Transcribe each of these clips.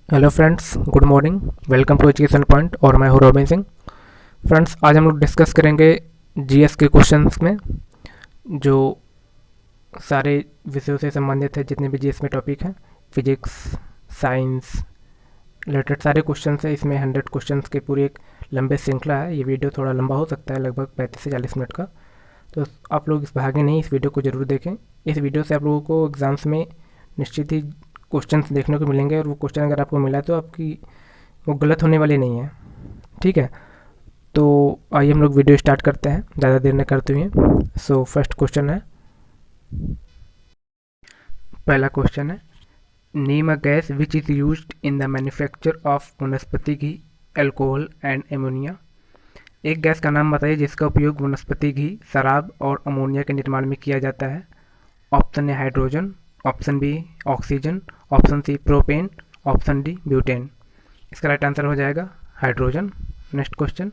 Hello friends, good morning. Welcome to education point और मैं हूँ रोबिन सिंह। फ्रेंड्स, आज हम लोग डिस्कस करेंगे जीएस के क्वेश्चंस में जो सारे विषयों से संबंधित है। जितने भी जीएस में टॉपिक हैं, फिजिक्स, साइंस रिलेटेड सारे क्वेश्चंस है। इसमें 100 क्वेश्चंस के पूरी एक लंबे श्रृंखला है। ये वीडियो थोड़ा लंबा हो सकता है, लगभग 35 से 40 मिनट का। तो आप लोग इस भागे नहीं, इस वीडियो को ज़रूर देखें। इस वीडियो से आप लोगों को एग्ज़ाम्स में निश्चित ही क्वेश्चंस देखने को मिलेंगे, और वो क्वेश्चन अगर आपको मिला तो आपकी वो गलत होने वाली नहीं है। ठीक है, तो आइए हम लोग वीडियो स्टार्ट करते हैं, ज़्यादा देर न करते हुए। सो फर्स्ट क्वेश्चन है, पहला क्वेश्चन है, name a gas which is used in the manufacture of वनस्पति घी, अल्कोहल एंड एमोनिया। एक गैस का नाम बताइए जिसका उपयोग वनस्पति घी, शराब और अमोनिया के निर्माण में किया जाता है। Option A hydrogen, option B oxygen, option C propane, option D butane. इसका राइट आंसर हो जाएगा hydrogen. Next question,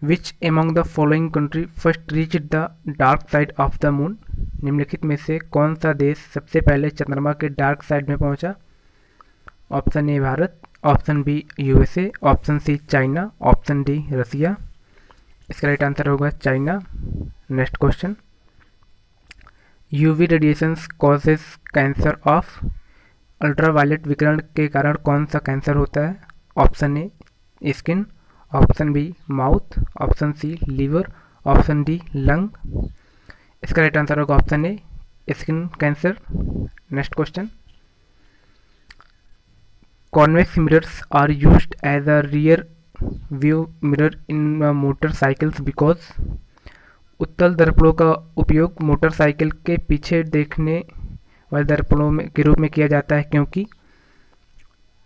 which among the following country first reached the dark side of the moon. निम्नलिखित में से कौन सा देश सबसे पहले चंद्रमा के डार्क साइड में पहुंचा। Option A Bharat, option B USA, option C China, option D Russia. इसका राइट आंसर होगा China. Next question, UV radiations causes cancer of. Ultraviolet विकिरण के कारण कौन सा कैंसर होता है। Option A skin, option B mouth, option C liver, option D lung. इसका राइट आंसर होगा option A skin cancer. Next question, convex mirrors are used as a rear view mirror in motorcycles because. उत्तल दर्पणों का उपयोग motorcycle के पीछे देखने वाले दर्पणों में के रूप में किया जाता है क्योंकि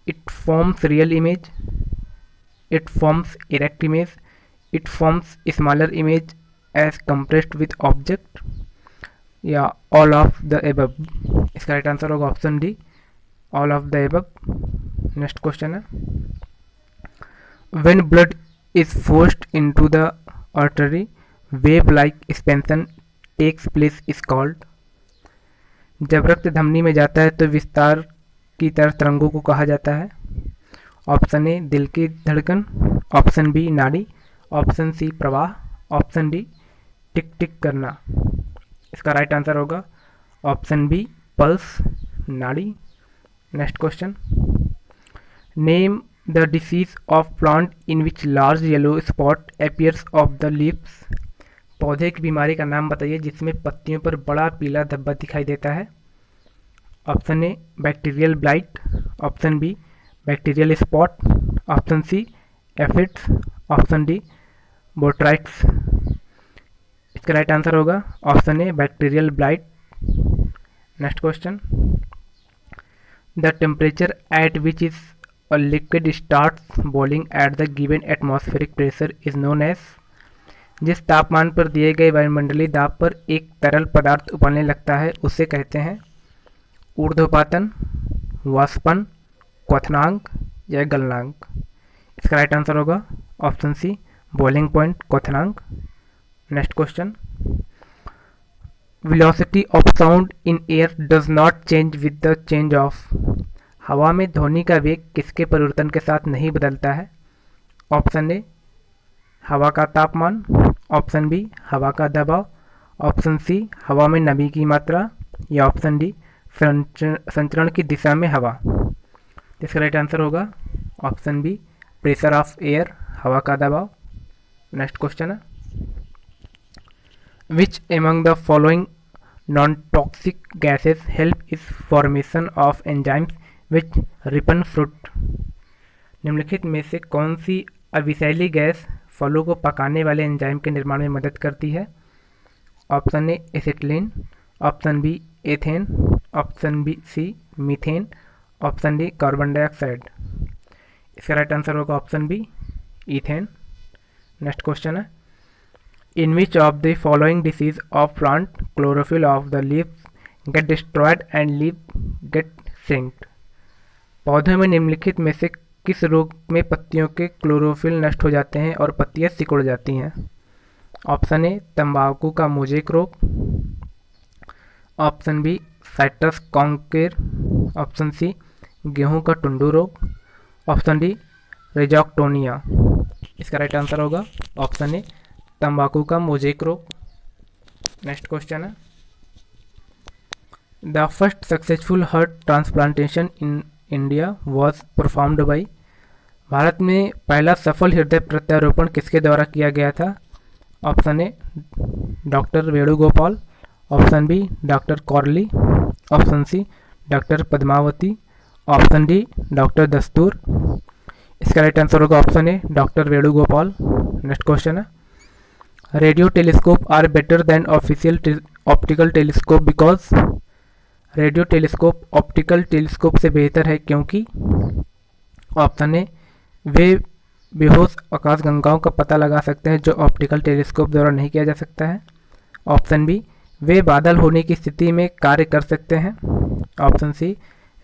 it forms real image, it forms erect image, it forms smaller image as compressed with object, या ऑल ऑफ द एबव। इसका राइट आंसर होगा option D, all of the above. Next question है, when blood is forced into the artery wave like expansion takes place is called. जब रक्त धमनी में जाता है तो विस्तार की तरह तरंगों को कहा जाता है। ऑप्शन ए दिल की धड़कन, ऑप्शन बी नाड़ी, ऑप्शन सी प्रवाह, ऑप्शन डी टिक टिक करना। इसका राइट आंसर होगा ऑप्शन बी पल्स, नाड़ी। Next question, name the disease of plant in which large yellow spot appears of the leaves. पौधे की बीमारी का नाम बताइए जिसमें पत्तियों पर बड़ा पीला धब्बा दिखाई देता है। Option A bacterial blight, option B bacterial spot, option C aphids, option D botrytis. इसका राइट आंसर होगा option A bacterial blight. Next question, the temperature at which is a liquid starts boiling at the given atmospheric pressure is known as. जिस तापमान पर दिए गए वायुमंडलीय दाब पर एक तरल पदार्थ उबलने लगता है उसे कहते हैं ऊर्ध्वपातन, वाष्पन, क्वथनांक या गलनांक। इसका राइट आंसर होगा ऑप्शन सी बॉइलिंग पॉइंट क्वथनांक। Next question, velocity of sound in air does not change with the change of. हवा में ध्वनि का वेग किसके परिवर्तन के साथ नहीं बदलता है। ऑप्शन ए हवा का तापमान, ऑप्शन बी हवा का दबाव, ऑप्शन सी हवा में नमी की मात्रा, या ऑप्शन डी संचरण की दिशा में हवा। इसका राइट आंसर होगा option B pressure of air, हवा का दबाव। नेक्स्ट क्वेश्चन है, which among the following non toxic gases help is formation of enzymes which ripen fruit. निम्नलिखित में से कौन सी अविषैली गैस फलों को पकाने वाले एंजाइम के निर्माण में मदद करती है। Option A acetylene, option B ethane, option B C methane, option D carbon dioxide. इसका राइट आंसर होगा option B ethane. Next question है, in which of the following disease of plant chlorophyll of the leaves get destroyed and leave get sinked. पौधों में निम्नलिखित में से किस रोग में पत्तियों के क्लोरोफिल नष्ट हो जाते हैं और पत्तियां सिकुड़ जाती हैं। ऑप्शन ए तंबाकू का मोजेक रोग, option B citrus canker, option C गेहूं का टुंडू रोग, ऑप्शन डी रिजॉक्टोनिया। इसका राइट आंसर होगा ऑप्शन ए तंबाकू का मोजेक रोग। नेक्स्ट क्वेश्चन है, the first successful heart transplantation in India was performed by. भारत में पहला सफल हृदय प्रत्यारोपण किसके द्वारा किया गया था? Option A doctor Venugopal, option B doctor Cooley, option C doctor Padmavati, option D doctor Dastur. इसका राइट आंसर होगा option A doctor Venugopal. Next question है, radio telescope are better than official optical telescope because. Radio telescope optical telescope से बेहतर है क्योंकि। Option ए वे बेहोश आकाशगंगाओं का पता लगा सकते हैं जो ऑप्टिकल टेलीस्कोप द्वारा नहीं किया जा सकता है। ऑप्शन बी वे बादल होने की स्थिति में कार्य कर सकते हैं। ऑप्शन सी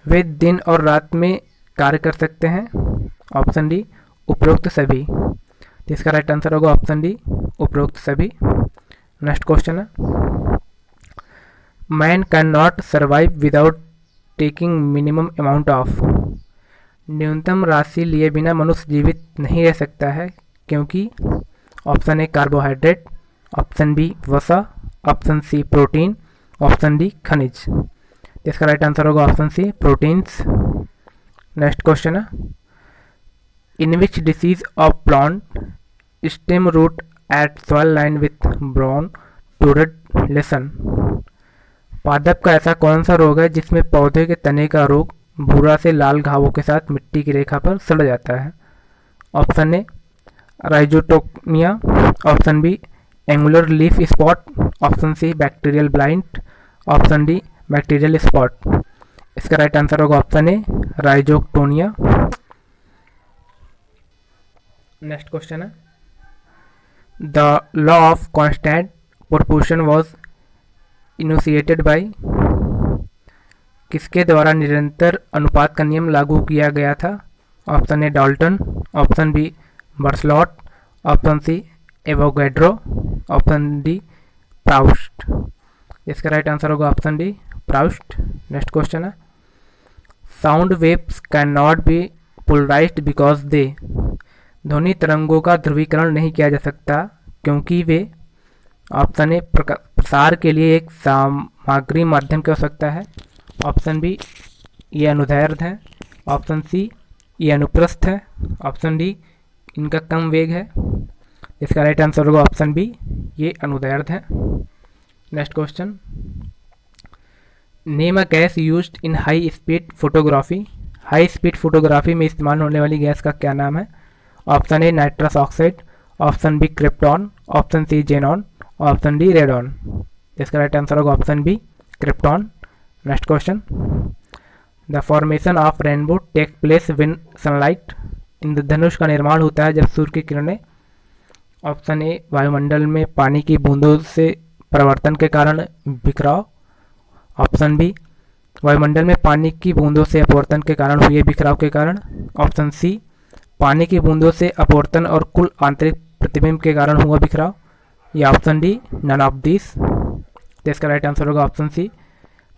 वे दिन और रात में कार्य कर सकते हैं। ऑप्शन डी उपरोक्त सभी। तो इसका राइट आंसर होगा ऑप्शन डी उपरोक्त सभी। नेक्स्ट क्वेश्चन है, man can not survive without taking minimum amount of. न्यूनतम राशि लिए बिना मनुष्य जीवित नहीं रह सकता है क्योंकि। Option A carbohydrate, option B वसा, option C protein, option D खनिज। इसका राइट आंसर होगा option C proteins. Next question है, in which disease of plant stem root at soil line with brown to red lesion. पादप का ऐसा कौन सा रोग है जिसमें पौधे के तने का रोग भूरा से लाल घावों के साथ मिट्टी की रेखा पर सड़ जाता है? Option A rhizoctonia, option B angular leaf spot, option C bacterial blight, option D bacterial spot. इसका राइट आंसर होगा option A rhizoctonia. Next question है, the law of constant proportion was initiated by. किसके द्वारा निरंतर अनुपात का नियम लागू किया गया था? Option A Dalton, option B Berthollet, option C Avogadro, option D Proust. इसका राइट आंसर होगा option D Proust. Next question है, sound waves can not be polarized because they. ध्वनि तरंगों का ध्रुवीकरण नहीं किया जा सकता क्योंकि वे। ऑप्शन ए प्रसार के लिए एक सामग्री माध्यम की आवश्यकता है, ऑप्शन बी ये अनुदैर्ध्य है, ऑप्शन सी ये अनुप्रस्थ है, ऑप्शन डी इनका कम वेग है। इसका राइट आंसर होगा ऑप्शन बी ये अनुदैर्ध्य है। Next question, name a gas used in high speed photography. High speed photography में इस्तेमाल होने वाली गैस का क्या नाम है? Option A nitrous oxide, option B krypton, option C xenon, option D radon. इसका राइट आंसर होगा option B krypton. Next question, the formation of rainbow take place when sunlight. इंद्रधनुष का निर्माण होता है जब सूर्य की किरणें। ऑप्शन ए वायुमंडल में पानी की बूंदों से परिवर्तन के कारण बिखराव, ऑप्शन बी वायुमंडल में पानी की बूंदों से अपवर्तन के कारण हुए बिखराव के कारण, ऑप्शन सी पानी की बूंदों से अपवर्तन और कुल आंतरिक प्रतिबिंब के कारण हुआ बिखराव, या option D none of this. तो इसका राइट आंसर होगा ऑप्शन सी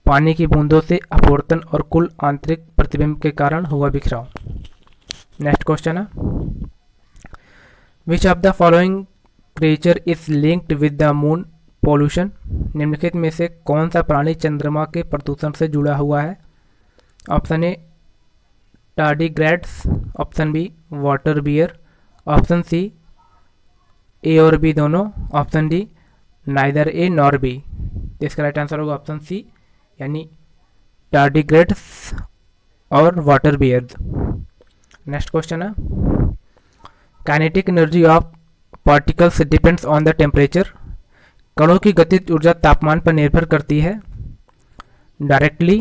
पानी की बूंदों से अपवर्तन और कुल आंतरिक प्रतिबिंब के कारण हुआ बिखराव। नेक्स्ट क्वेश्चन है, which of the following creature is linked with the moon pollution. निम्नलिखित में से कौन सा प्राणी चंद्रमा के प्रदूषण से जुड़ा हुआ है? Option A tardigrades, option B water bear, option C A और बी दोनों, option D neither A nor B. तो इसका राइट आंसर होगा ऑप्शन सी यानी टार्डिग्रेड्स और वाटर बियर्स। नेक्स्ट क्वेश्चन है, kinetic energy of particles depends on the temperature. कणों की गतिज ऊर्जा तापमान पर निर्भर करती है। Directly,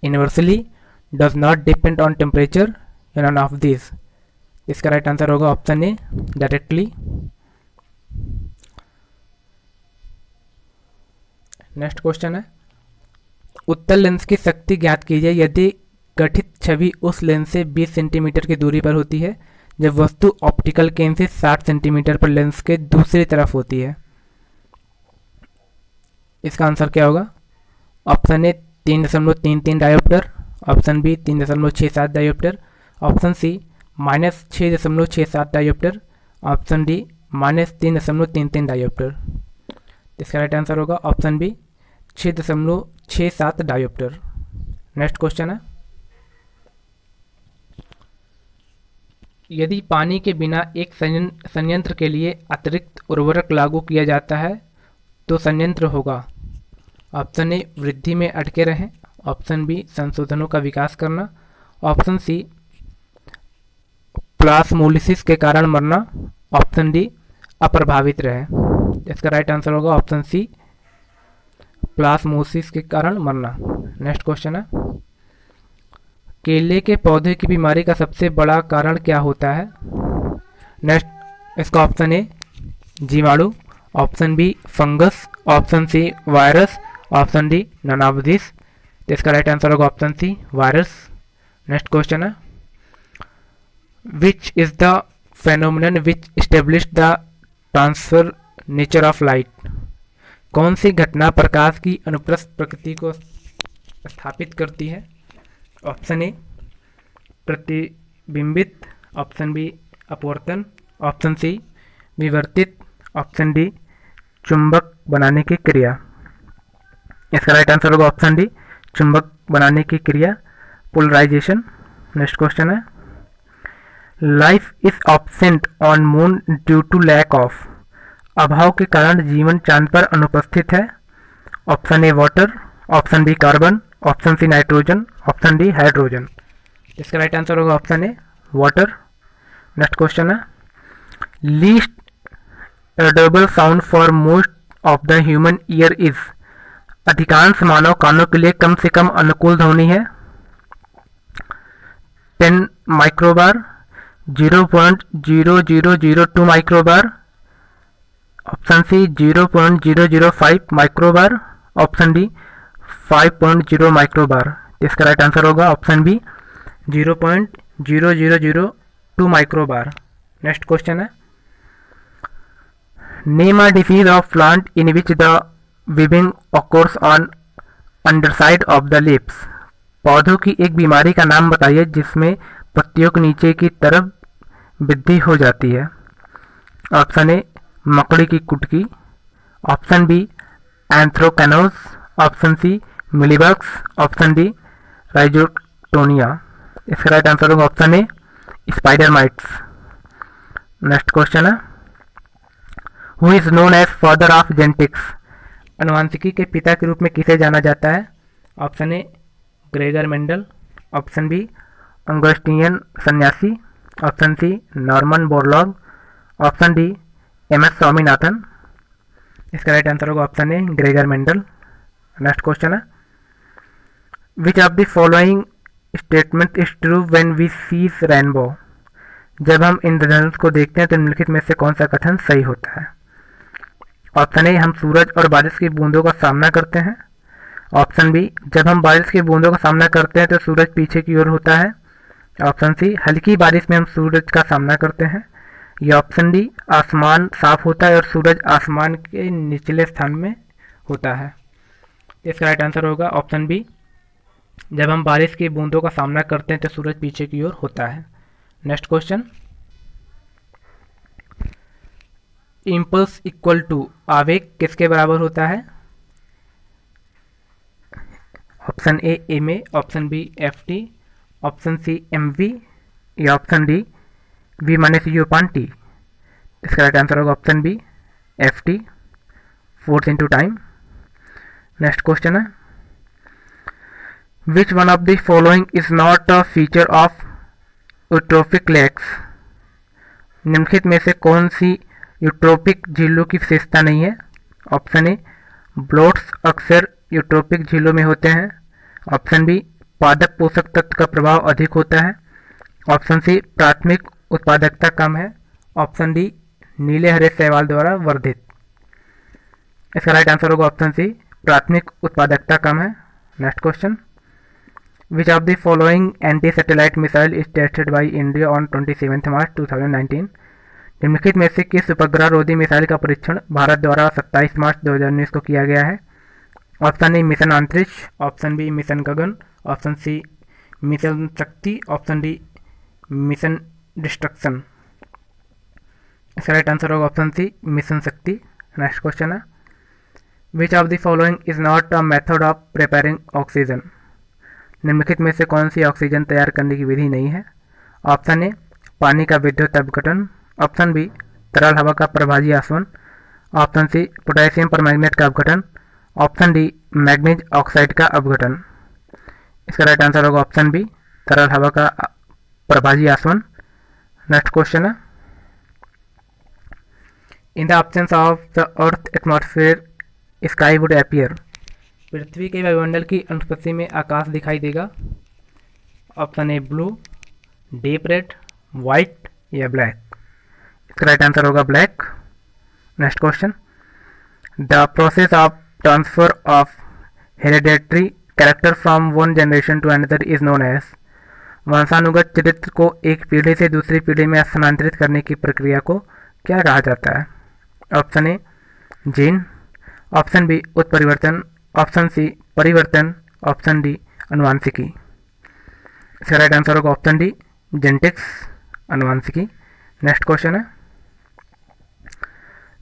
inversely, does not depend on temperature, या नन ऑफ दिस। इसका राइट आंसर होगा ऑप्शन ए डायरेक्टली। नेक्स्ट क्वेश्चन है, उत्तल लेंस की शक्ति ज्ञात कीजिए यदि गठित छवि उस लेंस से 20 सेंटीमीटर की दूरी पर होती है जब वस्तु ऑप्टिकल केंद्र से 60 सेंटीमीटर पर लेंस के दूसरी तरफ होती है। इसका आंसर क्या होगा? Option A 3.33 diopter, option B 3.67 diopter, option C -6.67 diopter, option D -3.33 diopter. इसका राइट आंसर होगा option B 6.67 diopter. Next question है, यदि पानी के बिना एक संयंत्र के लिए अतिरिक्त उर्वरक लागू किया जाता है तो संयंत्र होगा। ऑप्शन ए वृद्धि में अटके रहें, ऑप्शन बी संशोधनों का विकास करना, ऑप्शन सी प्लास्मोलिसिस के कारण मरना, ऑप्शन डी अप्रभावित रहे। इसका राइट आंसर होगा ऑप्शन सी प्लास्मोसिस के कारण मरना। नेक्स्ट क्वेश्चन है, केले के पौधे की बीमारी का सबसे बड़ा कारण क्या होता है। नेक्स्ट इसका ऑप्शन ए जीवाणु, option B fungus, option C virus, option D none of this. इसका राइट आंसर होगा option C virus. Next question है, which is the phenomenon which establish the transfer nature of light. कौन सी घटना प्रकाश की अनुप्रस्थ प्रकृति को स्थापित करती है। ऑप्शन ए प्रतिबिंबित, ऑप्शन बी अपवर्तन, ऑप्शन सी विवर्तित, ऑप्शन डी चुंबक बनाने की क्रिया। इसका राइट आंसर होगा ऑप्शन डी चुंबक बनाने की क्रिया, पोलराइजेशन। नेक्स्ट क्वेश्चन है, life is absent on moon due to lack of. अभाव के कारण जीवन चांद पर अनुपस्थित है। Option A water, option B carbon, option C nitrogen, option D hydrogen. इसका राइट आंसर होगा option A water. Next question है, least Audible sound for most of the human ear is. अधिकांश मानव कानों के लिए कम से कम अनुकूल ध्वनि है। 10 microbar, 0.0002 microbar, option C 0.005 microbar, option D 5.0 microbar. इसका राइट आंसर होगा option B 0.0002 microbar. Next question है, name a disease of plant in which the weaving occurs on underside of the lips. पौधों की एक बीमारी का नाम बताइए जिसमें पत्तियों के नीचे की तरफ वृद्धि हो जाती है। ऑप्शन ए मकड़ी की कुटकी, option B anthracnose, option C mealybugs, option D rhizoctonia. इसका राइट आंसर होगा option A spider mites. Next question है, who is known as father of genetics. अनुवांशिकी के पिता के रूप में किसे जाना जाता है। Option A Gregor Mendel, option B Augustinian सन्यासी, option C Norman Borlaug, option D MS. Swaminathan. इसका राइट आंसर होगा option A Gregor Mendel. Next question है, which of the following statement is true when we sees rainbow. जब हम इंद्रधनुष को देखते हैं तो निम्नलिखित में से कौन सा कथन सही होता है। ऑप्शन ए हम सूरज और बारिश की बूंदों का सामना करते हैं, ऑप्शन बी जब हम बारिश की बूंदों का सामना करते हैं तो सूरज पीछे की ओर होता है, ऑप्शन सी हल्की बारिश में हम सूरज का सामना करते हैं, या ऑप्शन डी आसमान साफ होता है और सूरज आसमान के निचले स्थान में होता है। इसका राइट आंसर होगा ऑप्शन बी जब हम बारिश की बूंदों का सामना करते हैं तो सूरज पीछे की ओर होता है। Next question, impulse equal to आवेग किसके बराबर होता है। Option A M A, option B F T, option C M V, या option D V minus U upon T. इसका राइट आंसर होगा option B F T, force into time. Next question है, which one of the following is not a feature of eutrophic lakes. निम्नलिखित में से कौन सी यूट्रोपिक झीलों की विशेषता नहीं है। ऑप्शन ए ब्लोट्स अक्सर यूट्रोपिक झीलों में होते हैं, ऑप्शन बी पादप पोषक तत्व का प्रभाव अधिक होता है, ऑप्शन सी प्राथमिक उत्पादकता कम है, ऑप्शन डी नीले हरे शैवाल द्वारा वर्धित। इसका राइट आंसर होगा ऑप्शन सी प्राथमिक उत्पादकता कम है। Next question, which of the following anti satellite missile is tested by India on 27 मार्च 2019। निम्नलिखित में से किस उपग्रह रोधी मिसाइल का परीक्षण भारत द्वारा 27 मार्च 2019 को किया गया है। ऑप्शन ए मिशन अंतरिक्ष, ऑप्शन बी मिशन गगन, ऑप्शन सी मिशन शक्ति, ऑप्शन डी मिशन डिस्ट्रक्शन। इसका राइट आंसर होगा ऑप्शन सी मिशन शक्ति। नेक्स्ट क्वेश्चन है, which of the following is not a method of preparing oxygen. निम्नलिखित में से कौन सी ऑक्सीजन तैयार करने की विधि नहीं है। ऑप्शन ए पानी का विद्युत अपघटन, ऑप्शन बी तरल हवा का प्रभाजी आसवन, ऑप्शन सी पोटेशियम परमैंगनेट का अपघटन, ऑप्शन डी मैग्नीज ऑक्साइड का अपघटन। इसका राइट आंसर होगा ऑप्शन बी तरल हवा का प्रभाजी आसवन। नेक्स्ट क्वेश्चन है, in the absence of the earth atmosphere sky would appear. पृथ्वी के वायुमंडल की अनुपस्थिति में आकाश दिखाई देगा। Option A blue, deep red, white या ब्लैक। इसका राइट आंसर होगा black. Next question, the process of transfer of hereditary character from one generation to another is known as. वंशानुगत चरित्र को एक पीढ़ी से दूसरी पीढ़ी में स्थानांतरित करने की प्रक्रिया को क्या कहा जाता है। Option A gene, option B उत्परिवर्तन, ऑप्शन सी परिवर्तन, ऑप्शन डी अनुवांशिकी। इसका राइट आंसर होगा ऑप्शन डी जेनेटिक्स, अनुवांशिकी। नेक्स्ट क्वेश्चन है,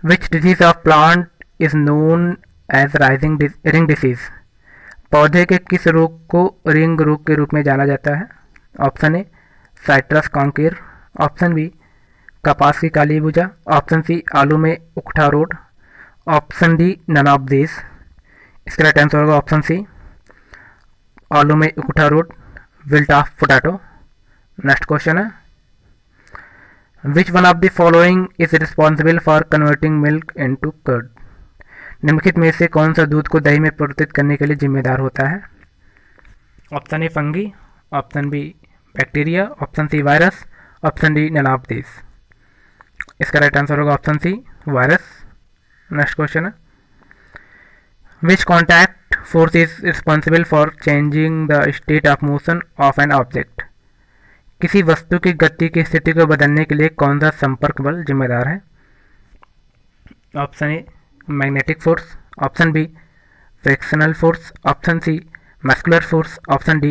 which disease of plant is known as ring disease. पौधे के किस रोग को रिंग रोग के रूप में जाना जाता है। Option A citrus canker, option B कपास की काली भुजा, ऑप्शन सी आलू में उकठा रोग, option D none of this. इसका राइट आंसर होगा ऑप्शन सी आलू में उकठा रोग, wilt of potato. Next question है, which one of the following is responsible for converting milk into curd. निम्नलिखित में से कौन सा दूध को दही में परिवर्तित करने के लिए जिम्मेदार होता है। Option A fungi, option B bacteria, option C virus, option D none of this. इसका राइट आंसर होगा option C virus. Next question है, which contact force is responsible for changing the state of motion of an object. किसी वस्तु की गति की स्थिति को बदलने के लिए कौन सा संपर्क बल जिम्मेदार है। Option A magnetic force, option B frictional force, option C muscular force, option D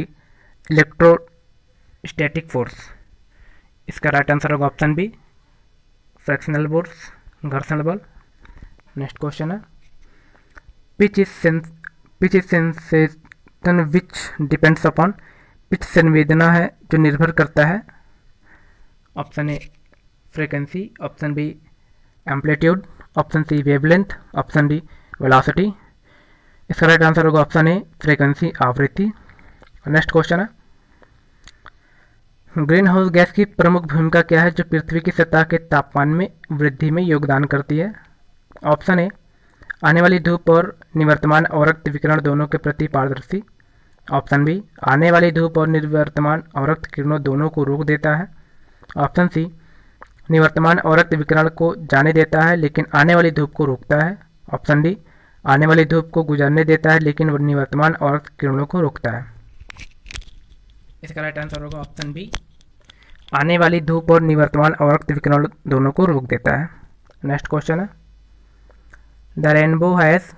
electrostatic force. इसका राइट आंसर होगा ऑप्शन बी फ्रिक्शनल फोर्स, घर्षण बल। नेक्स्ट क्वेश्चन है, pitch is sensation which depends upon. Pitch संवेदना है जो निर्भर करता है। Option A frequency, option B amplitude, option C wavelength, option D velocity. इसका राइट आंसर होगा ऑप्शन ए फ्रीक्वेंसी, आवृत्ति। नेक्स्ट क्वेश्चन है, ग्रीन हाउस गैस की प्रमुख भूमिका क्या है जो पृथ्वी की सतह के तापमान में वृद्धि में योगदान करती है। ऑप्शन ए आने वाली धूप और निवर्तमान अवरक्त विकिरण दोनों के प्रति पारदर्शी, ऑप्शन बी आने वाली धूप और निवर्तमान अवरक्त किरणों दोनों को रोक देता है, ऑप्शन सी निवर्तमान अवरक्त विकिरण को जाने देता है लेकिन आने वाली धूप को रोकता है, ऑप्शन डी आने वाली धूप को गुजरने देता है लेकिन निवर्तमान अवरक्त किरणों को रोकता है। इसका राइट आंसर होगा ऑप्शन बी आने वाली धूप और निवर्तमान अवरक्त विकिरण दोनों को रोक देता है। नेक्स्ट क्वेश्चन है, द रेनबो हैज़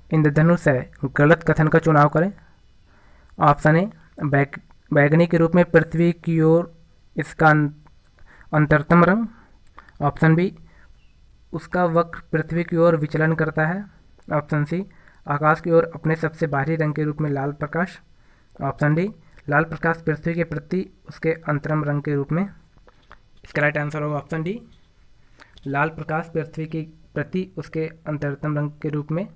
इंद्रधनुष है गलत कथन का चुनाव करें। ऑप्शन ए बैगनी के रूप में पृथ्वी की ओर इसका अंतरतम रंग, ऑप्शन बी उसका वक्र पृथ्वी की ओर विचलन करता है, ऑप्शन सी आकाश की ओर अपने सबसे बाहरी रंग के रूप में लाल प्रकाश, ऑप्शन डी लाल प्रकाश पृथ्वी के प्रति उसके अंतरम रंग के रूप में। इसका राइट आंसर होगा ऑप्शन डी लाल प्रकाश पृथ्वी के प्रति उसके अंतरतम रंग के रूप में।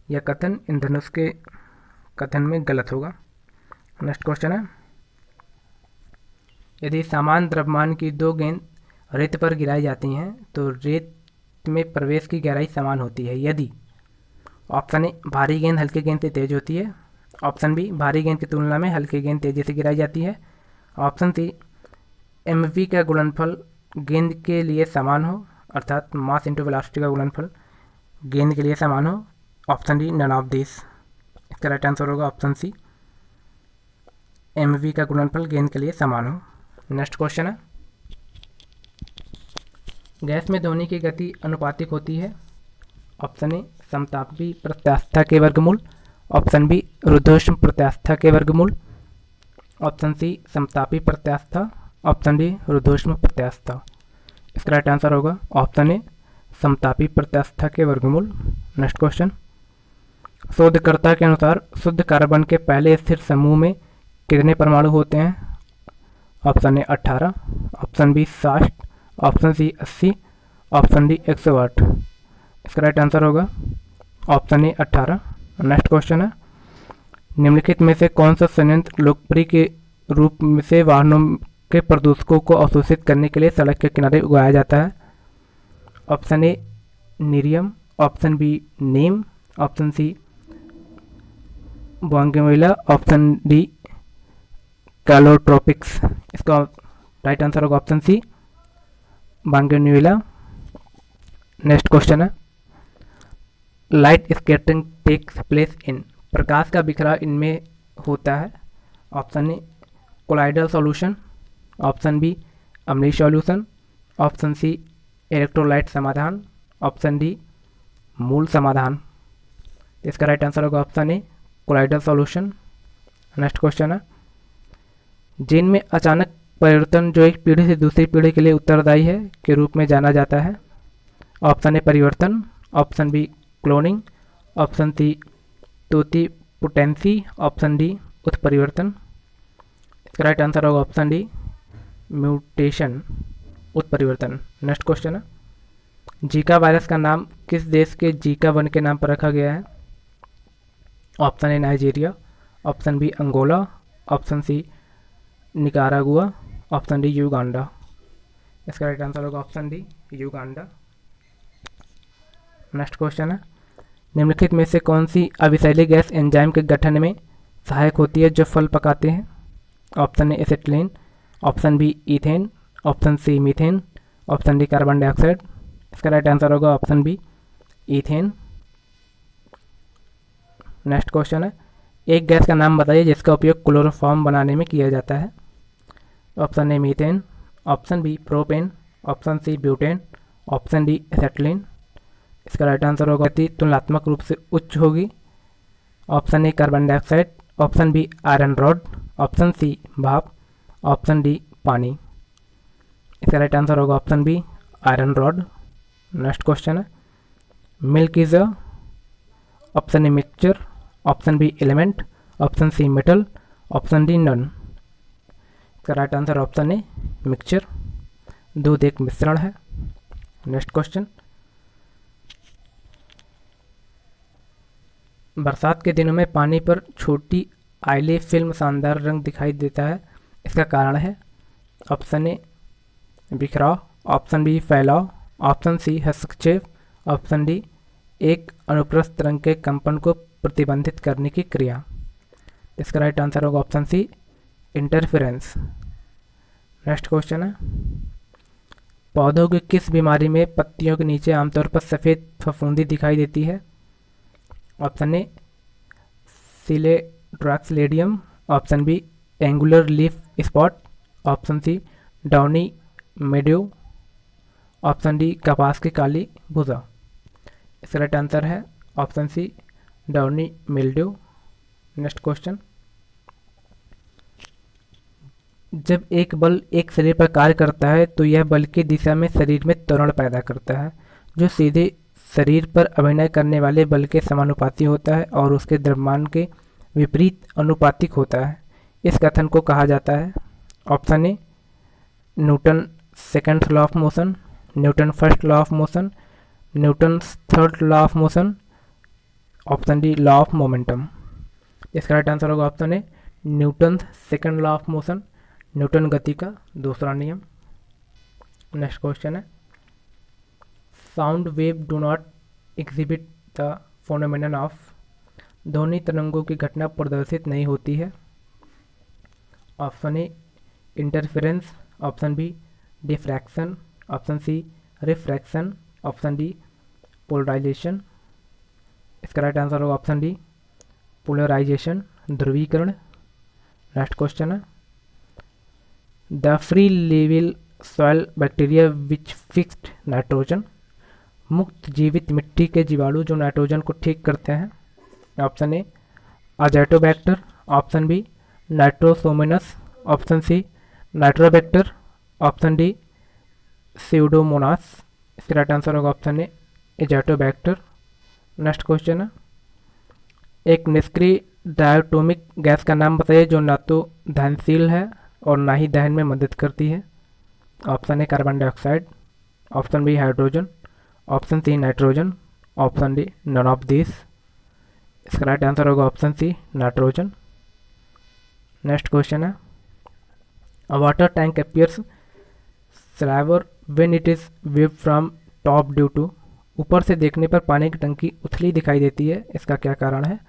यह कथन इंद्रधनुष के कथन में गलत होगा। नेक्स्ट क्वेश्चन है, यदि समान द्रव्यमान की दो गेंद रेत पर गिराई जाती हैं तो रेत में प्रवेश की गहराई समान होती है यदि। ऑप्शन ए भारी गेंद हल्की गेंद से तेज होती है, ऑप्शन बी भारी गेंद की तुलना में हल्की गेंद तेजी से गिराई जाती है, ऑप्शन सी एमवी का गुणनफल गेंद के लिए समान हो अर्थात मास इंटू वेलोसिटी का गुणनफल गेंद के लिए समान हो, option D none of this. इसका राइट आंसर होगा ऑप्शन सी एमवी का गुणनफल गेंद के लिए समान हो। नेक्स्ट क्वेश्चन है, गैस में ध्वनि की गति अनुपातिक होती है। ऑप्शन ए समतापी प्रत्यास्थता के वर्गमूल, ऑप्शन बी रुद्धोष्म प्रत्यास्थता के वर्गमूल, ऑप्शन सी समतापी प्रत्यास्था, ऑप्शन डी रुद्धोष्म प्रत्यास्था। इसका राइट आंसर होगा ऑप्शन ए समतापी प्रत्यास्था के वर्गमूल। नेक्स्ट क्वेश्चन, शोधकर्ता के अनुसार शुद्ध कार्बन के पहले स्थिर समूह में कितने परमाणु होते हैं? Option A 18, option B 60, option C 80, option D 108। इसका राइट आंसर होगा ऑप्शन ए 18। नेक्स्ट क्वेश्चन है, निम्नलिखित में से कौन सा संयंत्र लोकप्रिय के रूप में से वाहनों के प्रदूषकों को अवशोषित करने के लिए सड़क के किनारे उगाया जाता है? Option A nerium, option B नीम, option C bougainvillea, option D calotropis. इसका राइट आंसर होगा option C bougainvillea. Next question है, light scattering takes place in, प्रकाश का बिखराव इनमें होता है? Option A colloidal solution, option B अम्लीय सॉल्यूशन, ऑप्शन सी इलेक्ट्रोलाइट समाधान, ऑप्शन डी मूल समाधान। इसका राइट आंसर होगा option A colloidal solution. Next question है, जीन में अचानक परिवर्तन जो एक पीढ़ी से दूसरी पीढ़ी के लिए उत्तरदायी है के रूप में जाना जाता है? ऑप्शन ए परिवर्तन, option B cloning, option C totipotency, option D उत्परिवर्तन। इसका राइट आंसर होगा ऑप्शन डी म्यूटेशन, उत्परिवर्तन। नेक्स्ट क्वेश्चन है, जीका वायरस का नाम किस देश के जीका वन के नाम पर रखा गया है? Option A Nigeria, option B Angola, option C Nicaragua, option D Uganda. इसका राइट आंसर होगा option D Uganda. Next question है, निम्नलिखित में से कौन सी अविषैली गैस एंजाइम के गठन में सहायक होती है जो फल पकाते हैं? Option A acetylene, option B ethane, option C methane, option D carbon dioxide. इसका राइट आंसर होगा option B ethane. Next question है, एक गैस का नाम बताइए जिसका उपयोग क्लोरोफॉर्म बनाने में किया जाता है? Option A methane, option B propane, option C butane, option D acetylene. इसका राइट आंसर होगा तुलनात्मक रूप से उच्च होगी। Option A carbon dioxide, option B iron rod, option C भाप, ऑप्शन डी पानी। इसका राइट आंसर होगा option B iron rod. Next question है, milk is a, option A mixture, option B element, option C metal, option D none. इसका right answer option A mixture, दूध एक मिश्रण है। नेक्स्ट क्वेश्चन, बरसात के दिनों में पानी पर छोटी आयले फिल्म शानदार रंग दिखाई देता है, इसका कारण है? ऑप्शन ए बिखराव, ऑप्शन बी फैलाव, ऑप्शन सी हस्तक्षेप, ऑप्शन डी एक अनुप्रस्थ तरंग के कंपन को प्रतिबंधित करने की क्रिया। इसका राइट आंसर होगा option C interference. Next question है, पौधों की किस बीमारी में पत्तियों के नीचे आमतौर पर सफ़ेद फफूंदी दिखाई देती है? ऑप्शन ए सिलेड्राक्सलेडियम, option B angular leaf spot, option C downy mildew, option D कपास की काली भुजा। इसका राइट आंसर है option C downy mildew. Next question, जब एक बल एक शरीर पर कार्य करता है तो यह बल की दिशा में शरीर में त्वरण पैदा करता है जो सीधे शरीर पर अभिनय करने वाले बल के समानुपाती होता है और उसके द्रव्यमान के विपरीत अनुपातिक होता है। इस कथन को कहा जाता है? Option A Newton second law of motion, Newton first law of motion, Newton third law of motion, option D law of momentum. इसका राइट आंसर होगा option A Newton second law of motion, Newton गति का दूसरा नियम। Next question है, sound wave do not exhibit the phenomenon of, ध्वनि तरंगों की घटना प्रदर्शित नहीं होती है? Option A interference, option B diffraction, option C refraction, option D polarisation. इसका राइट आंसर होगा ऑप्शन डी पोलराइजेशन, ध्रुवीकरण। नेक्स्ट क्वेश्चन है, the free level soil bacteria which fixed nitrogen, मुक्त जीवित मिट्टी के जीवाणु जो नाइट्रोजन को ठीक करते हैं? Option A azotobacter, option B nitrosomonas, option C nitrobacter, option D pseudomonas. इसका राइट आंसर होगा ऑप्शन ए एजाटोबैक्टर। नेक्स्ट क्वेश्चन है, एक निष्क्रिय डायटोमिक गैस का नाम बताइए जो ना तो दहनशील है और ना ही दहन में मदद करती है। Option A carbon dioxide, option B hydrogen, option C nitrogen, option D none of this. इसका राइट आंसर होगा option C nitrogen. Next question है, a water tank appears shallower when it is viewed from top due to. ऊपर से देखने पर पानी की टंकी उथली दिखाई देती है, इसका क्या कारण है।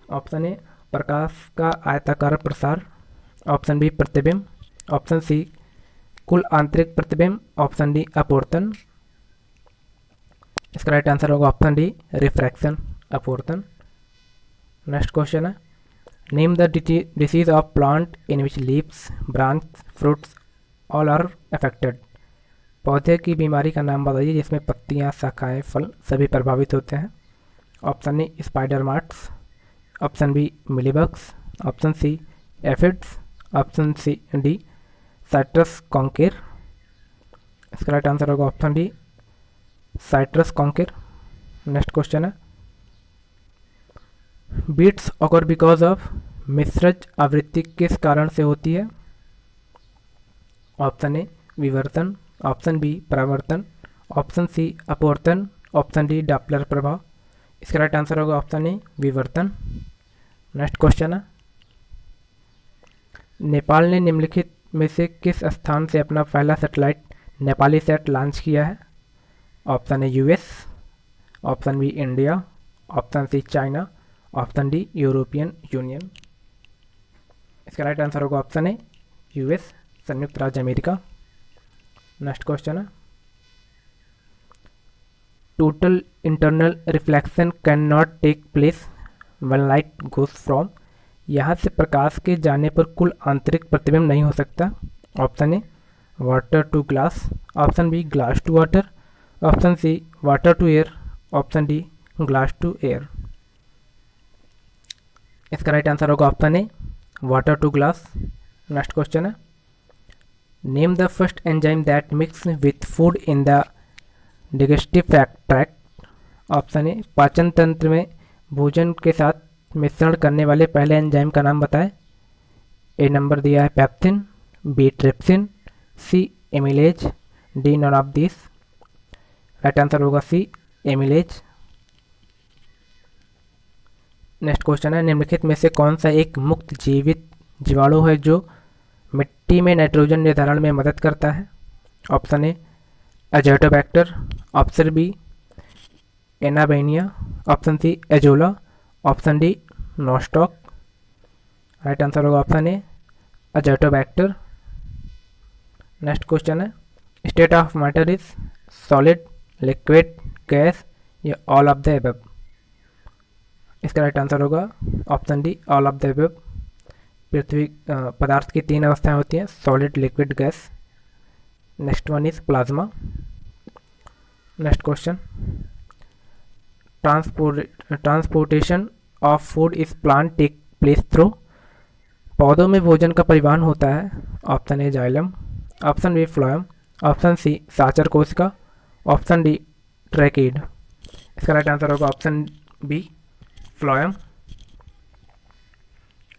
ऑप्शन ए प्रकाश का आयताकार प्रसार, ऑप्शन बी प्रतिबिंब, ऑप्शन सी कुल आंतरिक प्रतिबिंब, ऑप्शन डी अपवर्तन। इसका राइट आंसर होगा ऑप्शन डी रिफ्रैक्शन, अपवर्तन। नेक्स्ट क्वेश्चन है, name the disease of plant in which leaves branch fruits all are affected. पौधे की बीमारी का नाम बताइए जिसमें पत्तियां, शाखाएं, फल सभी प्रभावित होते हैं। Option A spider mites, option B mealybugs, option C aphids, option C D citrus canker. इसका राइट आंसर होगा option D citrus canker. Next question है, बीट्स ऑकर बिकॉज ऑफ मिश्रज आवृत्ति किस कारण से होती है। ऑप्शन ए विवर्तन, ऑप्शन बी परावर्तन, ऑप्शन सी अपवर्तन, ऑप्शन डी डॉपलर प्रभाव। इसका राइट आंसर होगा ऑप्शन ए विवर्तन। नेक्स्ट क्वेश्चन है, नेपाल ने निम्नलिखित में से किस स्थान से अपना पहला सैटेलाइट नेपाली सेट लॉन्च किया है। Option A US, option B India, option C China, option D European Union. इसका राइट आंसर होगा ऑप्शन ए यूएस, संयुक्त राज्य अमेरिका। नेक्स्ट क्वेश्चन है, total internal reflection can not take place when light goes from. यहाँ से प्रकाश के जाने पर कुल आंतरिक प्रतिबिंब नहीं हो सकता। Option A water to glass, option B glass to water, option C water to air, option D glass to air. इसका राइट आंसर होगा option A water to glass. Next question है, name the first enzyme that mix with food in the digestive tract. Option A पाचन तंत्र में भोजन के साथ मिश्रण करने वाले पहले एंजाइम का नाम बताएं। ए नंबर दिया है pepsin, B trypsin, C amylase, D none of this. Right answer होगा सी एमिलेज। नेक्स्ट क्वेश्चन है, निम्नलिखित में से कौन सा एक मुक्त जीवित जीवाणु है जो मिट्टी में नाइट्रोजन निर्धारण में मदद करता है। Option A Azotobacter, option B Anabaena, option C Azolla, option D Nostoc. Right answer होगा ऑप्शन ए एजाटोबैक्टर। नेक्स्ट क्वेश्चन है, state of matter is solid, liquid, gas या ऑल ऑफ द एबव। इसका राइट आंसर होगा option D all of the above. पृथ्वी पदार्थ की तीन अवस्थाएं होती हैं, solid, liquid, gas. Next one is plasma. Next question, transportation of food is plant take place through. पौधों में भोजन का परिवहन होता है। Option A xylem, option B phloem, option C साचर कोशिका, ऑप्शन डी ट्रैकीड। इसका राइट आंसर होगा option B phloem.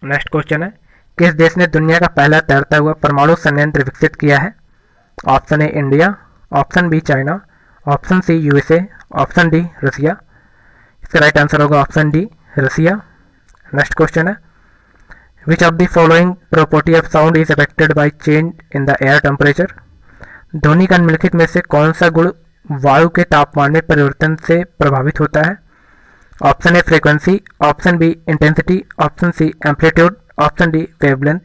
Next question है, किस देश ने दुनिया का पहला तैरता हुआ परमाणु संयंत्र विकसित किया है। Option A India, option B China, option C USA, option D Russia. इसका राइट आंसर होगा option D Russia. Next question है, which of the following property of sound is affected by change in the air temperature. ध्वनि का निम्नलिखित में से कौन सा गुण वायु के तापमान में परिवर्तन से प्रभावित होता है। Option A frequency, option B intensity, option C amplitude, option D wavelength.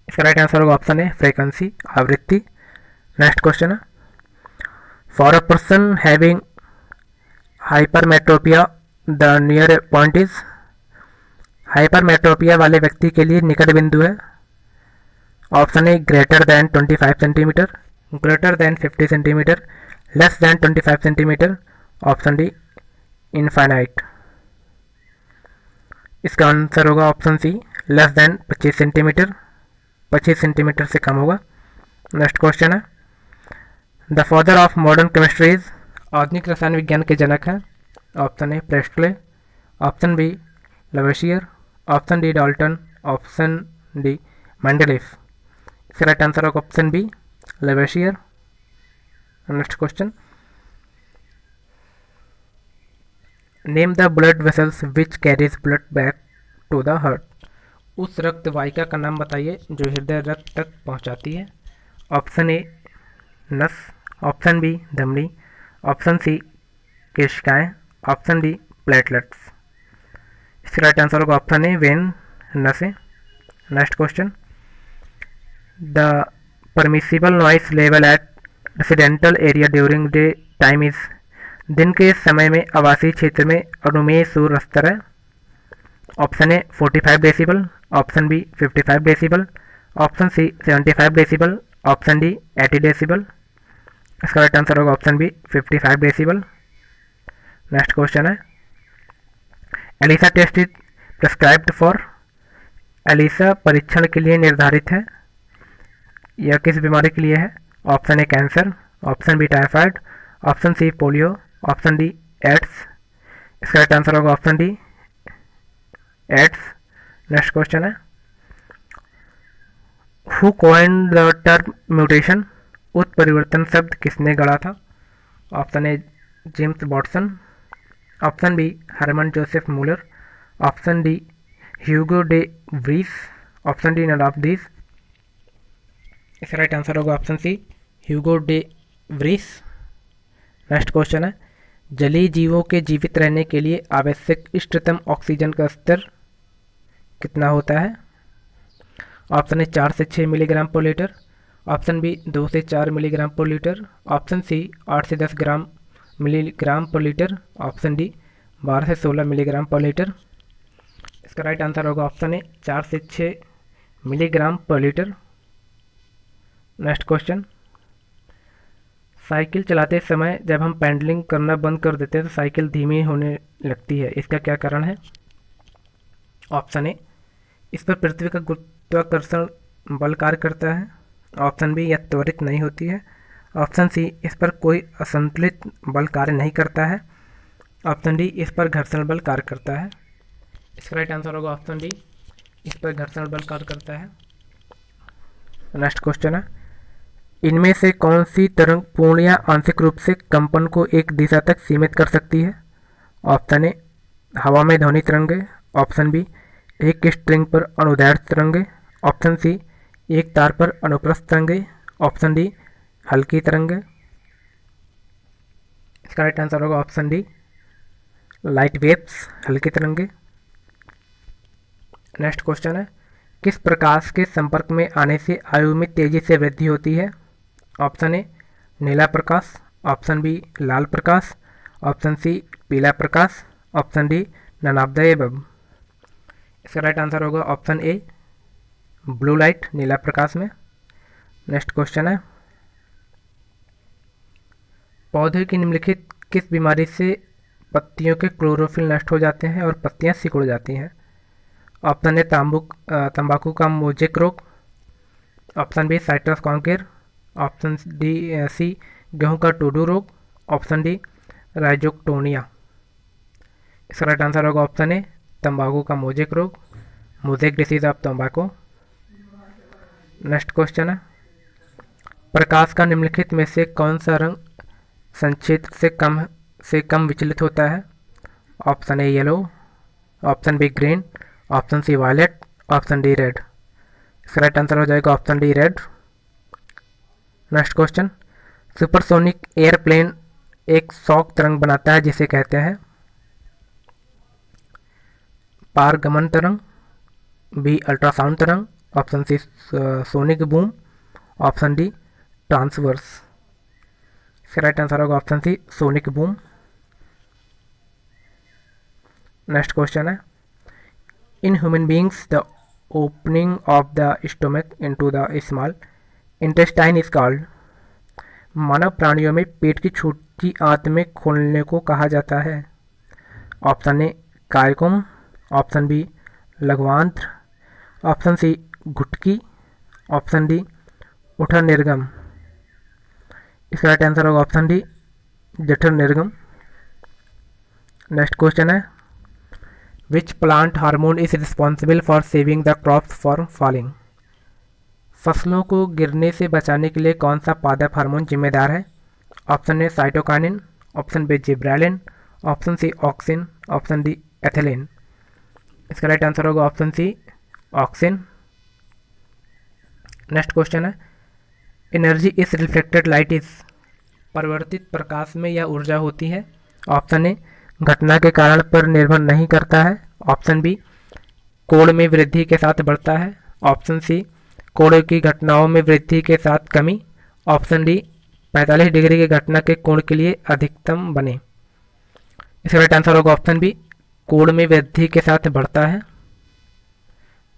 इसका राइट आंसर होगा ऑप्शन ए फ्रीक्वेंसी, आवृत्ति। नेक्स्ट क्वेश्चन है, for a person having hypermetropia the near point is. Hypermetropia वाले व्यक्ति के लिए निकट बिंदु है। Option A greater than 25 centimetre, greater than 50 centimetre, less than 25 centimetre, option D infinite. इसका आंसर होगा option C, less than 25 centimetre, 25 centimetre से कम होगा। नेक्स्ट क्वेश्चन है, the father of modern chemistry is, आधुनिक रसायन विज्ञान के जनक हैं। Option A Priestley, option B Lavoisier, option D Dalton, option D Mendeleev. इसका राइट आंसर होगा option B Lavoisier. Next question, name the blood vessels which carries blood back to the heart, उस रक्त वाहिका का नाम बताइए जो हृदय रक्त तक पहुंचाती है। ऑप्शन ए नस, ऑप्शन बी धमनी, ऑप्शन सी केशिकाएं, ऑप्शन डी प्लेटलेट्स। इसका राइट आंसर होगा ऑप्शन ए वेन, नसें। Next question, the permissible noise level at residential area during day time is, दिन के समय में आवासीय क्षेत्र में अनुमेय शोर स्तर है। Option A 45 decibel, option B 55 decibel, option C 75 decibel, option D 80 decibel. इसका राइट आंसर होगा option B 55 decibel. Next question है, ELISA test is prescribed for, ELISA परीक्षण के लिए निर्धारित है, यह किस बीमारी के लिए है। Option A cancer, option B typhoid, option C polio, option D AIDS. इसका राइट आंसर होगा option D AIDS. Next question है, who coined the term mutation, उत्परिवर्तन शब्द किसने गढ़ा था। Option A James Watson, option B Hermann Joseph Muller, option D Hugo de Vries, option D none of these. इसका right answer होगा option C Hugo de Vries. Next question है, जलीय जीवों के जीवित रहने के लिए आवश्यक इष्टतम ऑक्सीजन का स्तर कितना होता है। ऑप्शन ए 4 से 6 मिलीग्राम पर लीटर, ऑप्शन बी 2 से 4 मिलीग्राम पर लीटर, ऑप्शन सी 8 से 10 मिलीग्राम पर लीटर, ऑप्शन डी 12 से 16 मिलीग्राम पर लीटर। इसका राइट आंसर होगा ऑप्शन ए 4 से 6 मिलीग्राम पर लीटर। नेक्स्ट क्वेश्चन, साइकिल चलाते समय जब हम पैडलिंग करना बंद कर देते हैं तो साइकिल धीमी होने लगती है, इसका क्या कारण है। ऑप्शन ए इस पर पृथ्वी का गुरुत्वाकर्षण बल कार्य करता है, ऑप्शन बी यह त्वरित नहीं होती है, ऑप्शन सी इस पर कोई असंतुलित बल कार्य नहीं करता है, ऑप्शन डी इस पर घर्षण बल कार्य करता है। इसका राइट आंसर होगा ऑप्शन डी इस पर घर्षण बल कार्य करता है। नेक्स्ट क्वेश्चन है, इनमें से कौन सी तरंग पूर्ण या आंशिक रूप से कंपन को एक दिशा तक सीमित कर सकती है। ऑप्शन ए हवा में ध्वनि तरंगे, ऑप्शन बी एक स्ट्रिंग पर अनुदैर्ध्य तरंगे, ऑप्शन सी एक तार पर अनुप्रस्थ तरंगे, ऑप्शन डी हल्की तरंगे। इसका राइट आंसर होगा ऑप्शन डी लाइट वेव्स, हल्की तरंगे। नेक्स्ट क्वेश्चन है, किस प्रकाश के संपर्क में आने से आयु में तेजी से वृद्धि होती है। ऑप्शन ए नीला प्रकाश, ऑप्शन बी लाल प्रकाश, ऑप्शन सी पीला प्रकाश, option D none of the above. इसका राइट आंसर होगा ऑप्शन ए ब्लू लाइट, नीला प्रकाश में। नेक्स्ट क्वेश्चन है, पौधे की निम्नलिखित किस बीमारी से पत्तियों के क्लोरोफिल नष्ट हो जाते हैं और पत्तियां सिकुड़ जाती हैं। ऑप्शन ए तंबाकू का मोजेक रोग, option B citrus canker, option D C गेहूं का टूडू रोग, ऑप्शन डी राइजोक्टोनिया। इसका राइट आंसर होगा ऑप्शन ए तंबाकू का मोजेक रोग, mosaic disease of tambaku. Next question है, प्रकाश का निम्नलिखित में से कौन सा रंग संक्षेत्र से कम विचलित होता है। Option A yellow, option B green, option C violet, option D red. इसका राइट आंसर हो जाएगा option D red. Next question, supersonic airplane एक शॉक तरंग बनाता है जिसे कहते हैं। पारगमन तरंग, बी अल्ट्रासाउंड तरंग, option C sonic boom, option D transverse. इसका राइट आंसर होगा option C sonic boom. Next question है, in human beings the opening of the stomach into the small intestine is called. मानव प्राणियों में पेट की छोटी आंत में खोलने को कहा जाता है। ऑप्शन ए कायकुम, ऑप्शन बी लघ्वांत्र, ऑप्शन सी गुटकी, ऑप्शन डी उठर निर्गम। इसका राइट आंसर होगा ऑप्शन डी जठर निर्गम। नेक्स्ट क्वेश्चन है, which plant hormone is responsible for saving the crops for falling. फसलों को गिरने से बचाने के लिए कौन सा पादप हार्मोन जिम्मेदार है। Option A cytokinin, option B gibberellin, option C auxin, option D ethylene. इसका राइट आंसर होगा option C auxin. Next question है, energy is reflected light is. परिवर्तित प्रकाश में यह ऊर्जा होती है। ऑप्शन ए घटना के कारण पर निर्भर नहीं करता है, ऑप्शन बी कोण में वृद्धि के साथ बढ़ता है, ऑप्शन सी कोण की घटनाओं में वृद्धि के साथ कमी, ऑप्शन डी 45 डिग्री की घटना के कोण के लिए अधिकतम बने। इसका राइट आंसर होगा ऑप्शन बी कोण में वृद्धि के साथ बढ़ता है।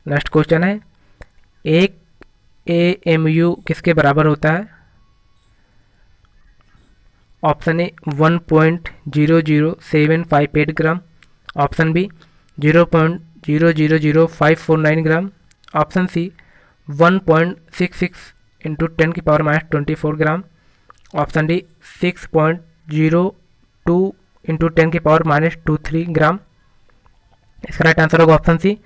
नेक्स्ट क्वेश्चन है, एक AMU किसके बराबर होता है। Option A 1.00758 gram, option B 0.000549 gram, option C 1.66 into 10 की power -24 gram, option D 6.02 into 10 की पावर -23 ग्राम। इसका राइट आंसर होगा ऑप्शन सी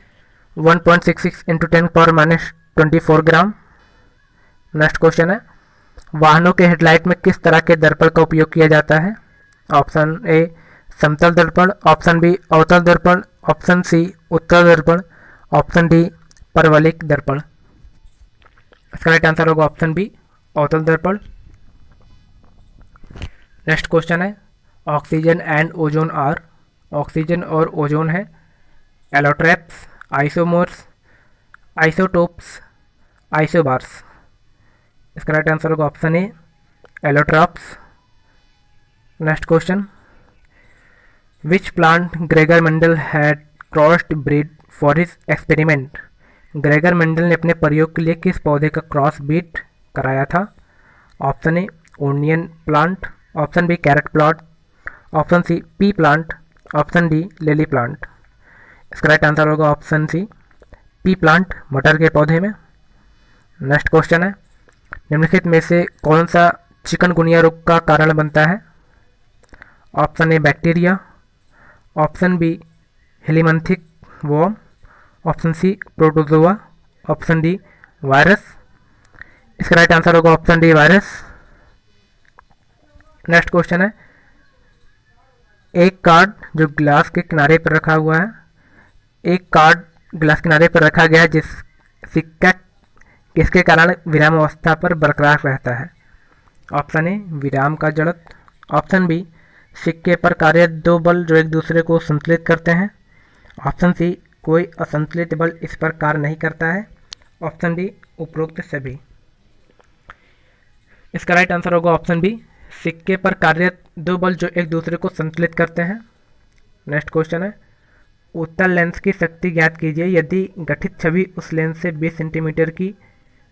1.66 इंटू 10 की पावर -24 ग्राम। नेक्स्ट क्वेश्चन है, वाहनों के हेडलाइट में किस तरह के दर्पण का उपयोग किया जाता है। ऑप्शन ए समतल दर्पण, ऑप्शन बी अवतल दर्पण, ऑप्शन सी उत्तल दर्पण, ऑप्शन डी परवलयिक दर्पण। इसका राइट आंसर होगा ऑप्शन बी अवतल दर्पण। नेक्स्ट क्वेश्चन है, oxygen and ozone are. Oxygen और ओजोन है एलोट्रैप्स, आइसोमर्स, आइसोटोप्स, आइसोबार्स। इसका राइट आंसर होगा option A allotropes. Next question, which plant Gregor Mendel had crossed breed for his experiment. Gregor Mendel ने अपने प्रयोग के लिए किस पौधे का क्रॉस ब्रीड कराया था। Option A onion plant, option B carrot plant, option C pea plant, option D lily plant. इसका राइट आंसर होगा ऑप्शन सी पी प्लांट, मटर के पौधे में। नेक्स्ट क्वेश्चन है, निम्नलिखित में से कौन सा चिकनगुनिया रोग का कारण बनता है। Option A bacteria, option B helminthic worm, option C protozoa, option D virus. इसका राइट आंसर होगा option D virus. Next question है, एक कार्ड जो ग्लास के किनारे पर रखा हुआ है, एक कार्ड ग्लास किनारे पर रखा गया है जिस सिक्का किसके कारण विराम अवस्था पर बरकरार रहता है। ऑप्शन ए विराम का जड़त्व, ऑप्शन बी सिक्के पर कार्यरत दो बल जो एक दूसरे को संतुलित करते हैं, ऑप्शन सी कोई असंतुलित बल इस पर कार्य नहीं करता है, ऑप्शन डी उपरोक्त सभी। इसका राइट आंसर होगा ऑप्शन बी सिक्के पर कार्यरत दो बल जो एक दूसरे को संतुलित करते हैं। नेक्स्ट क्वेश्चन है, उत्तल लेंस की शक्ति ज्ञात कीजिए यदि गठित छवि उस लेंस से 20 सेंटीमीटर की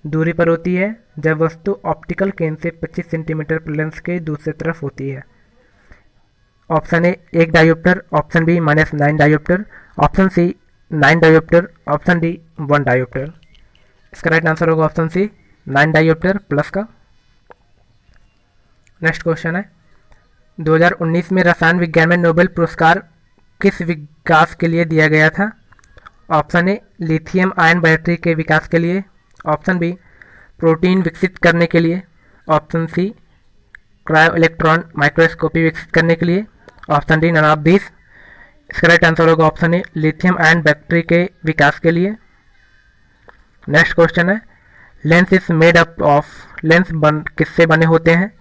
दूरी पर होती है जब वस्तु ऑप्टिकल केंद्र से 25 सेंटीमीटर पर लेंस के दूसरी तरफ होती है। Option A 1 dioptre, option B -9 dioptre, option C 9 dioptre, option D 1 dioptre. इसका राइट आंसर होगा ऑप्शन सी 9 डायोप्टर प्लस का। नेक्स्ट क्वेश्चन है, 2019 में रसायन विज्ञान में नोबेल पुरस्कार किस विकास के लिए दिया गया था। Option A lithium ion battery के विकास के लिए, ऑप्शन बी प्रोटीन विकसित करने के लिए, option C cryo electron microscopy विकसित करने के लिए, option D none of this. इसका राइट आंसर होगा option A lithium ion battery के विकास के लिए। नेक्स्ट क्वेश्चन है, lens is made up of, lens किससे बने होते हैं।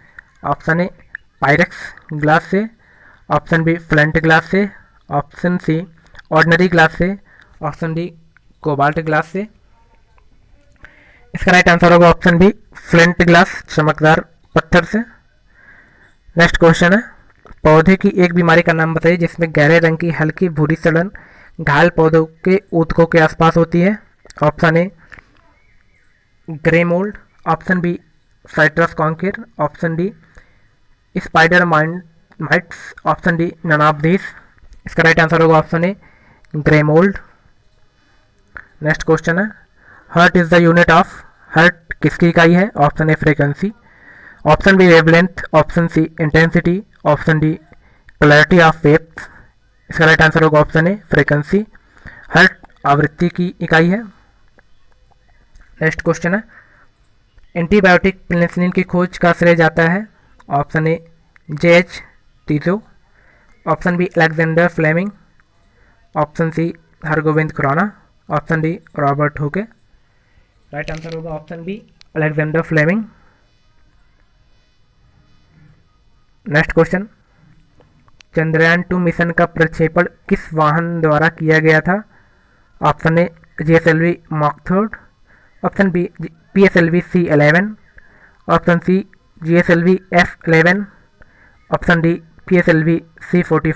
ऑप्शन ए पायरेक्स ग्लास से, ऑप्शन बी फ्लंट ग्लास से, ऑप्शन सी ऑर्डिनरी ग्लास से, ऑप्शन डी कोबाल्ट ग्लास से। इसका राइट आंसर होगा ऑप्शन बी फ्लंट ग्लास, चमकदार पत्थर से। नेक्स्ट क्वेश्चन है, पौधे की एक बीमारी का नाम बताइए जिसमें गहरे रंग की हल्की भूरी सड़न घायल पौधों के ऊतकों के आसपास होती है। Option A grey mould, option B citrus canker, option D spider mites, option D none of this. इसका राइट आंसर होगा option A grey mould. Next question है, hertz is the unit of, hertz किसकी इकाई है? Option A frequency, option B wavelength, option C intensity, option D polarity of waves. इसका right answer होगा option A frequency. Hertz आवृत्ति की इकाई है। नेक्स्ट क्वेश्चन है, एंटीबायोटिक पेनिसिलिन की खोज का श्रेय जाता है? Option A J H. Tjio, option B Alexander Fleming, option C Hargobind Khorana, option D Robert Hooke. Right answer होगा option B Alexander Fleming. Next question, Chandrayaan 2 mission का प्रक्षेपण किस वाहन द्वारा किया गया था? ऑप्शन ए GSLV मॉक-3, option B PSLV C-11, option C GSLV F-11, option D PSLV C-45।